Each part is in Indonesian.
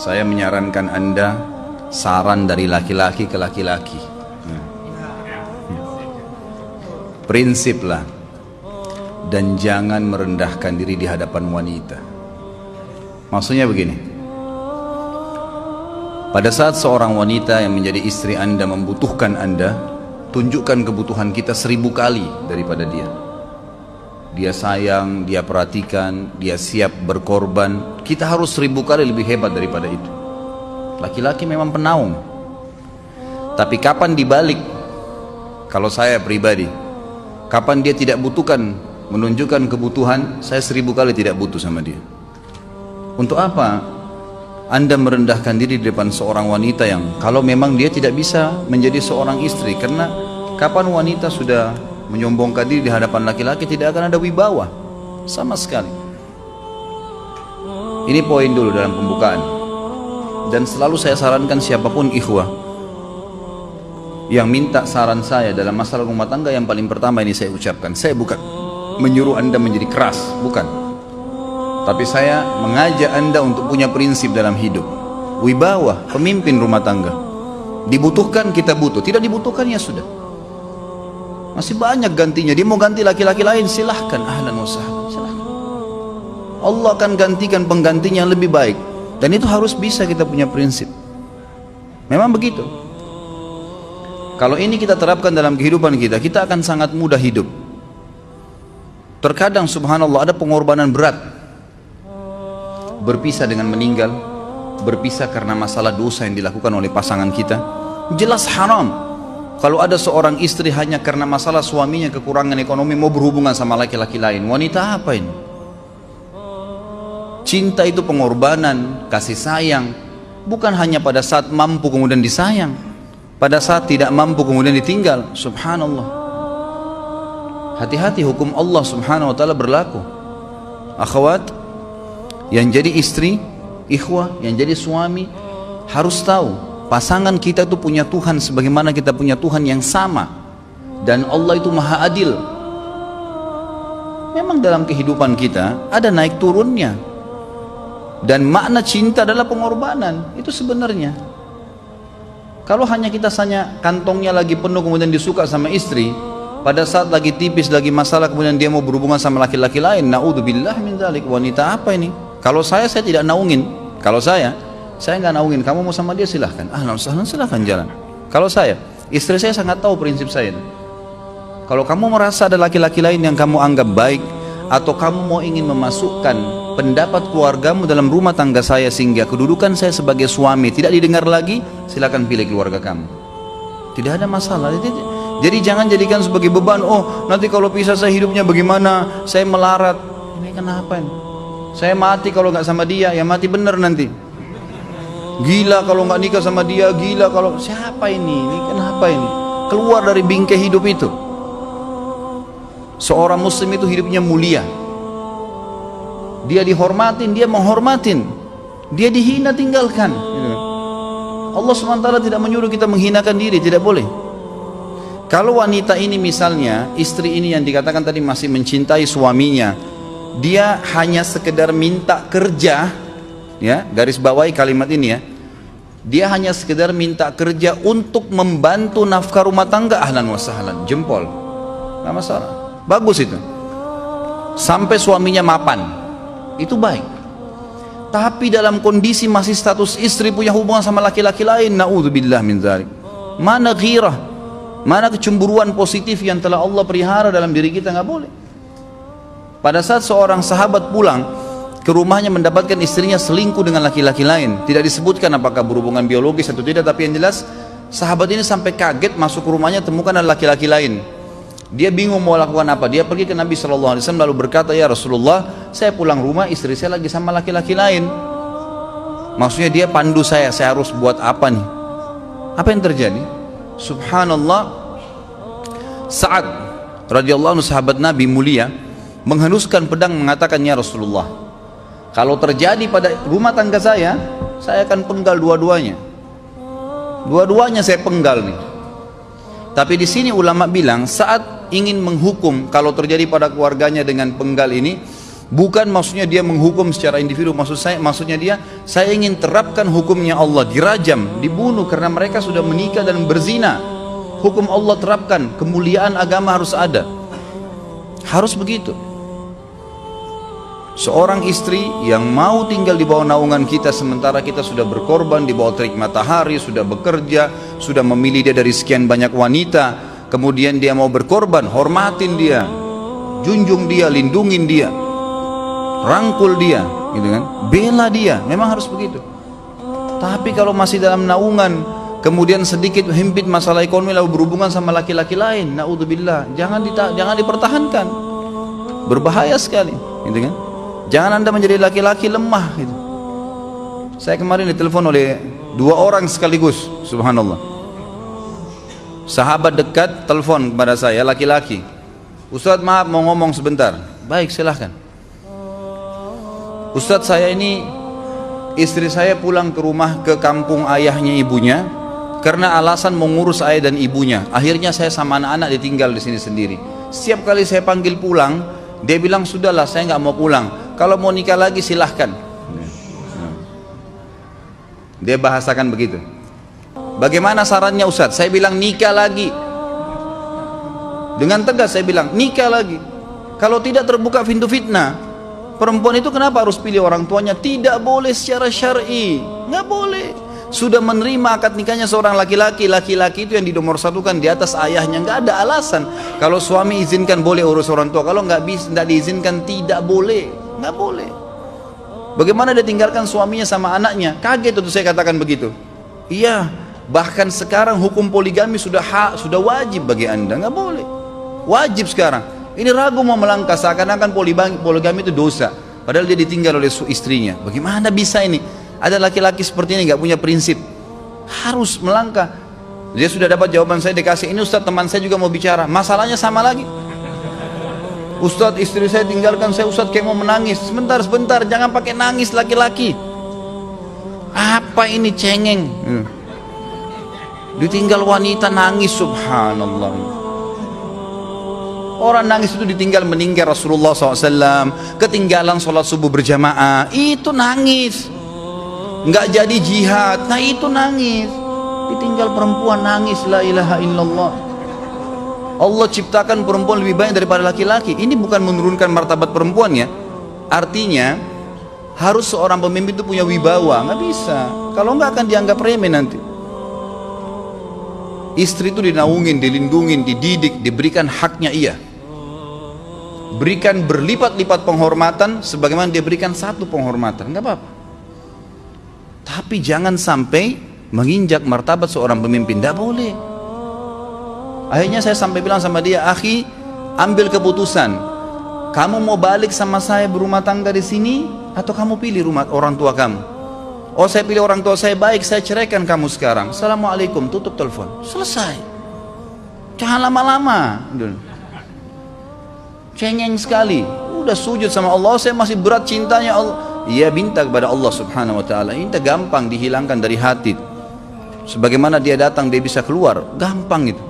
Saya menyarankan Anda saran dari laki-laki ke laki-laki. Prinsiplah dan jangan merendahkan diri di hadapan wanita. Maksudnya begini, pada saat seorang wanita yang menjadi istri Anda membutuhkan Anda, tunjukkan kebutuhan kita 1000 kali daripada dia. Dia sayang, dia perhatikan, dia siap berkorban. Kita harus 1000 kali lebih hebat daripada itu. Laki-laki memang penaung. Tapi kapan dibalik? Kalau saya pribadi, kapan dia tidak butuhkan, menunjukkan kebutuhan, saya 1000 kali tidak butuh sama dia. Untuk apa Anda merendahkan diri di depan seorang wanita yang kalau memang dia tidak bisa menjadi seorang istri? Karena kapan wanita sudah menyombongkan diri di hadapan laki-laki, tidak akan ada wibawa sama sekali. Ini poin dulu dalam pembukaan. Dan selalu saya sarankan siapapun ikhwah yang minta saran saya dalam masalah rumah tangga, yang paling pertama ini saya ucapkan, saya bukan menyuruh Anda menjadi keras, bukan. Tapi saya mengajak Anda untuk punya prinsip dalam hidup. Wibawa, pemimpin rumah tangga. Dibutuhkan kita butuh, tidak dibutuhkan ya sudah. Masih banyak gantinya. Dia mau ganti laki-laki lain, silahkan, ahlan wa sahlan, silahkan. Allah akan gantikan penggantinya yang lebih baik. Dan itu harus bisa kita punya prinsip. Memang begitu. Kalau ini kita terapkan dalam kehidupan kita, kita akan sangat mudah hidup. Terkadang subhanallah ada pengorbanan berat. Berpisah dengan meninggal, berpisah karena masalah dosa yang dilakukan oleh pasangan kita, jelas haram. Kalau ada seorang istri hanya karena masalah suaminya kekurangan ekonomi mau berhubungan sama laki-laki lain, wanita apa ini? Cinta itu pengorbanan, kasih sayang, bukan hanya pada saat mampu kemudian disayang, pada saat tidak mampu kemudian ditinggal. Subhanallah. Hati-hati, hukum Allah subhanahu wa ta'ala berlaku. Akhwat yang jadi istri, ikhwah yang jadi suami, harus tahu pasangan kita itu punya Tuhan sebagaimana kita punya Tuhan yang sama. Dan Allah itu maha adil. Memang dalam kehidupan kita ada naik turunnya. Dan makna cinta adalah pengorbanan. Itu sebenarnya. Kalau hanya kita kantongnya lagi penuh kemudian disuka sama istri, pada saat lagi tipis, lagi masalah kemudian dia mau berhubungan sama laki-laki lain, na'udzubillah min dzalik. Wanita apa ini? Kalau saya tidak naungin. Kalau saya nggak naungin. Kamu mau sama dia silahkan, ahlan sahlan, silahkan jalan. Kalau saya, istri saya sangat tahu prinsip saya. Kalau kamu merasa ada laki-laki lain yang kamu anggap baik, atau kamu mau ingin memasukkan pendapat keluargamu dalam rumah tangga saya sehingga kedudukan saya sebagai suami tidak didengar lagi, silakan pilih keluarga kamu. Tidak ada masalah. Jadi jangan jadikan sebagai beban. Oh, nanti kalau pisah saya hidupnya bagaimana? Saya melarat. Ini kenapa ini? Saya mati kalau nggak sama dia, ya mati bener nanti. Gila kalau nggak nikah sama dia, gila kalau siapa ini? Ini kenapa ini? Keluar dari bingkai hidup itu. Seorang muslim itu hidupnya mulia. Dia dihormatin, dia menghormatin. Dia dihina, tinggalkan. Allah SWT tidak menyuruh kita menghinakan diri, tidak boleh. Kalau wanita ini misalnya, istri ini yang dikatakan tadi masih mencintai suaminya, dia hanya sekedar minta kerja, ya, garis bawahi kalimat ini ya. Dia hanya sekedar minta kerja untuk membantu nafkah rumah tangga, ahlan wa sahlan, jempol. Enggak masalah. Bagus itu. Sampai suaminya mapan. Itu baik. Tapi dalam kondisi masih status istri punya hubungan sama laki-laki lain, naudzubillah min dzalik. Mana ghirah? Mana kecemburuan positif yang telah Allah pelihara dalam diri kita? Enggak boleh. Pada saat seorang sahabat pulang ke rumahnya mendapatkan istrinya selingkuh dengan laki-laki lain, tidak disebutkan apakah berhubungan biologis atau tidak, tapi yang jelas sahabat ini sampai kaget masuk ke rumahnya temukan ada laki-laki lain. Dia bingung mau lakukan apa. Dia pergi ke Nabi SAW lalu berkata, ya Rasulullah, saya pulang rumah istri saya lagi sama laki-laki lain. Maksudnya dia pandu saya harus buat apa nih? Apa yang terjadi? Subhanallah, Sa'ad radhiyallahu anhu sahabat Nabi mulia menghenuskan pedang mengatakan, ya Rasulullah, kalau terjadi pada rumah tangga saya akan penggal dua-duanya. Dua-duanya saya penggal nih. Tapi di sini ulama bilang saat ingin menghukum kalau terjadi pada keluarganya dengan penggal ini, Bukan maksudnya dia menghukum secara individu, maksudnya dia, saya ingin terapkan hukumnya Allah, dirajam, dibunuh karena mereka sudah menikah dan berzina. Hukum Allah terapkan, kemuliaan agama harus ada. Harus begitu. Seorang istri yang mau tinggal di bawah naungan kita sementara kita sudah berkorban di bawah terik matahari, sudah bekerja, sudah memilih dia dari sekian banyak wanita, kemudian dia mau berkorban, hormatin dia, junjung dia, lindungin dia, rangkul dia, gitu kan? Bela dia, memang harus begitu. Tapi kalau masih dalam naungan, kemudian sedikit himpit masalah ekonomi lalu berhubungan sama laki-laki lain, naudzubillah, jangan dipertahankan. Berbahaya sekali, gitu kan? Jangan Anda menjadi laki-laki lemah, gitu. Saya kemarin ditelepon oleh 2 orang sekaligus, subhanallah. Sahabat dekat telepon kepada saya, laki-laki. Ustadz, maaf mau ngomong sebentar. Baik, silahkan. Ustadz, saya ini, istri saya pulang ke rumah ke kampung ayahnya ibunya karena alasan mengurus ayah dan ibunya. Akhirnya saya sama anak-anak ditinggal di sini sendiri. Setiap kali saya panggil pulang, dia bilang, sudahlah saya nggak mau pulang. Kalau mau nikah lagi silahkan. Dia bahasakan begitu. Bagaimana sarannya Ustadz? Saya bilang nikah lagi. Dengan tegas saya bilang nikah lagi. Kalau tidak terbuka pintu fitnah. Perempuan itu kenapa harus pilih orang tuanya? Tidak boleh secara syar'i, nggak boleh. Sudah menerima akad nikahnya seorang laki-laki, laki-laki itu yang dinomorsatukan di atas ayahnya, nggak ada alasan. Kalau suami izinkan boleh urus orang tua, kalau nggak diizinkan tidak boleh, nggak boleh. Bagaimana dia tinggalkan suaminya sama anaknya? Kaget itu saya katakan begitu. Iya, bahkan sekarang hukum poligami sudah wajib bagi Anda, nggak boleh. Wajib sekarang. Ini ragu mau melangkah seakan-akan poligami itu dosa. Padahal dia ditinggal oleh istrinya. Bagaimana bisa ini? Ada laki-laki seperti ini nggak punya prinsip. Harus melangkah. Dia sudah dapat jawaban saya dikasih. Ini Ustadz, teman saya juga mau bicara. Masalahnya sama lagi. Ustadz, istri saya tinggalkan saya, Ustadz kayak mau menangis. Sebentar, jangan pakai nangis laki-laki. Apa ini cengeng? Ditinggal wanita nangis, subhanallah. Orang nangis itu ditinggal meninggal Rasulullah SAW, ketinggalan sholat subuh berjamaah, itu nangis. Nggak jadi jihad, nah itu nangis. Ditinggal perempuan nangis, la ilaha illallah. Allah ciptakan perempuan lebih banyak daripada laki-laki. Ini bukan menurunkan martabat perempuan ya. Artinya harus seorang pemimpin itu punya wibawa, nggak bisa. Kalau nggak akan dianggap remeh nanti. Istri itu dinaungin, dilindungin, dididik, diberikan haknya ia. Berikan berlipat-lipat penghormatan sebagaimana dia berikan satu penghormatan, nggak apa-apa. Tapi jangan sampai menginjak martabat seorang pemimpin, nggak boleh. Akhirnya saya sampai bilang sama dia, akhi, ambil keputusan. Kamu mau balik sama saya berumah tangga di sini, atau kamu pilih rumah orang tua kamu? Oh, saya pilih orang tua saya, baik, saya ceraikan kamu sekarang. Assalamualaikum, tutup telepon, selesai. Jangan lama-lama. Cengeng sekali, udah sujud sama Allah, saya masih berat cintanya Allah. Ia minta kepada Allah subhanahu wa ta'ala, minta gampang dihilangkan dari hati. Sebagaimana dia datang dia bisa keluar, gampang itu.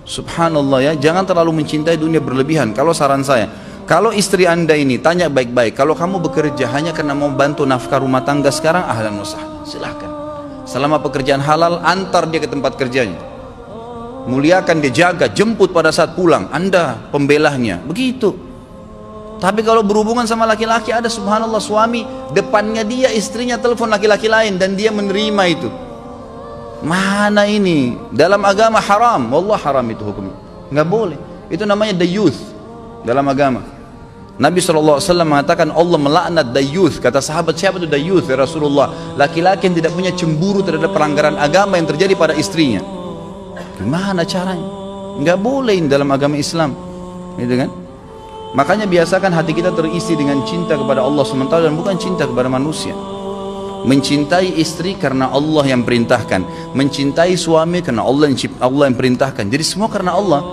Subhanallah ya, jangan terlalu mencintai dunia berlebihan. Kalau saran saya, kalau istri Anda ini tanya baik-baik, kalau kamu bekerja hanya karena mau bantu nafkah rumah tangga sekarang, ahlan wa sahlan, silahkan. Selama pekerjaan halal, antar dia ke tempat kerjanya. Muliakan dia, jaga, jemput pada saat pulang, Anda pembelahnya, begitu. Tapi kalau berhubungan sama laki-laki, ada subhanallah suami depannya dia istrinya telepon laki-laki lain dan dia menerima itu. Mana ini? Dalam agama haram, wallah haram itu hukumnya, nggak boleh. Itu namanya dayuth dalam agama. Nabi SAW mengatakan Allah melaknat dayuth. Kata sahabat, siapa itu dayuth ya Rasulullah? Laki-laki yang tidak punya cemburu terhadap pelanggaran agama yang terjadi pada istrinya. Gimana caranya? Nggak boleh dalam agama Islam, gitu kan? Makanya biasakan hati kita terisi dengan cinta kepada Allah SWT dan bukan cinta kepada manusia. Mencintai istri karena Allah yang perintahkan, mencintai suami karena Allah yang perintahkan. Jadi semua karena Allah.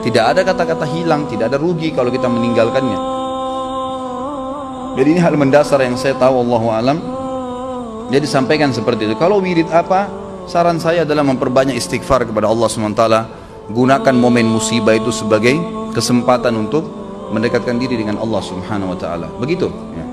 Tidak ada kata-kata hilang, tidak ada rugi kalau kita meninggalkannya. Jadi ini hal mendasar yang saya tahu, Allahu alam. Jadi sampaikan seperti itu. Kalau wirid apa? Saran saya adalah memperbanyak istighfar kepada Allah SWT. Gunakan momen musibah itu sebagai kesempatan untuk mendekatkan diri dengan Allah Subhanahu wa taala. Begitu ya.